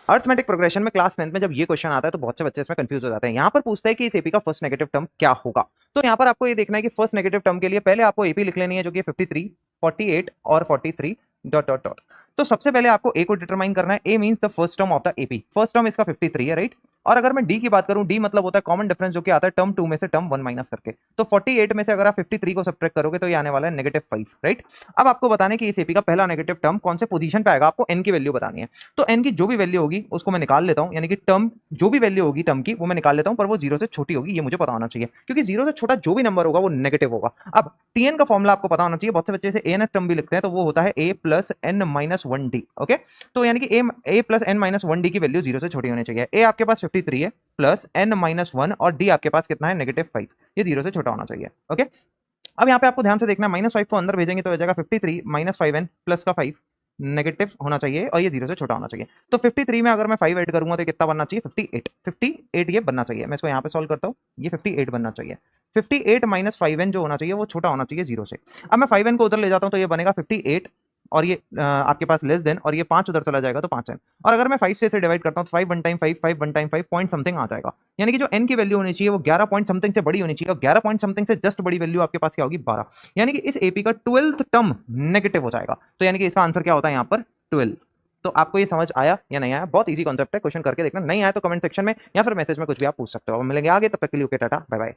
Arithmetic progression में class 10th में जब ये क्वेश्चन आता है तो बहुत से बच्चे इसमें कंफ्यूज हो जाते हैं। यहाँ पर पूछता है कि इस एपी का फर्स्ट नेगेटिव टर्म क्या होगा। तो यहाँ पर आपको ये देखना है कि फर्स्ट नेगेटिव टर्म के लिए पहले आपको एपी लिख लेनी है, जो कि 53, 48 और 43 डॉट डॉट डॉट। तो सबसे पहले आपको ए को डिटरमाइन करना है। A means the first term of the AP. First term इसका 53 है, राइट। और अगर मैं डी की बात करूं, डी मतलब होता है कॉमन डिफरेंस, जो कि आता है टर्म 2 में से टर्म 1 माइनस करके। तो 48 में से अगर आप 53 को सब्ट्रैक्ट करोगे तो ये आने वाला है -5, राइट। अब आपको बताने कि इस एपी का पहला नेगेटिव टर्म कौन से पोजीशन पे आएगा, आपको एन की वैल्यू बतानी है। तो एन की जो भी वैल्यू होगी उसको मैं निकाल लेता हूं, यानी कि टर्म जो भी वैल्यू होगी टर्म की वो मैं निकाल लेता हूं, पर वो 0 से छोटी होगी, ये मुझे पता होना चाहिए, क्योंकि 0 से छोटा जो भी नंबर होगा वो नेगेटिव होगा। अब टीएन का फॉर्मुला आपको पता होना चाहिए। बहुत से बच्चे से एन टर्म भी लिखते हैं, तो वो होता है a plus n minus 1 d. Okay, तो यानी कि a plus n minus 1 d की वैल्यू 0 से छोटी होनी चाहिए। ए आपके पास 53 है, प्लस एन माइनस 1, और डी आपके पास कितना है, -5। ये 0 से छोटा होना चाहिए। ओके, अब यहाँ पे आपको ध्यान से देखना, -5 को अंदर भेजेंगे तो हो जाएगा 53 माइनस 5n प्लस का 5, नेगेटिव होना चाहिए और ये 0 से छोटा होना चाहिए। तो 53 में अगर मैं 5 ऐड करूंगा तो कितना बनना चाहिए, 58। 58 ये बनना चाहिए। मैं इसको यहाँ पे सॉल्व करता हूँ, ये 58 बनना चाहिए। 58 माइनस 5n जो होना चाहिए वो छोटा होना चाहिए 0 से। अब मैं 5n को उधर ले जाता हूँ तो ये बनेगा 58, और ये आपके पास लेस देन, और ये 5 उधर चला जाएगा तो 5n। और अगर मैं 5 से इसे डिवाइड करता हूँ तो 5 1 टाइम 5, 5 1 टाइम 5 पॉइंट समथिंग आ जाएगा। यानी कि जो n की वैल्यू होनी चाहिए वो 11 पॉइंट समथिंग से बड़ी होनी चाहिए, और 11 पॉइंट समथिंग से जस्ट बड़ी वैल्यू आपके पास क्या होगी, 12। यानी कि इस एपी का 12th टर्म नेगेटिव हो जाएगा। तो यानी कि इसका आंसर क्या होता है यहाँ पर, 12। तो आपको ये समझ आया या नहीं आया? बहुत इजी कॉन्सेप्ट है, क्वेश्चन करके देखना। नहीं आया तो कमेंट सेक्शन में या फिर मैसेज में कुछ भी आप पूछ सकते हो। मिलेंगे आगे, तब तक के लिए ओके, टाटा बाय बाय।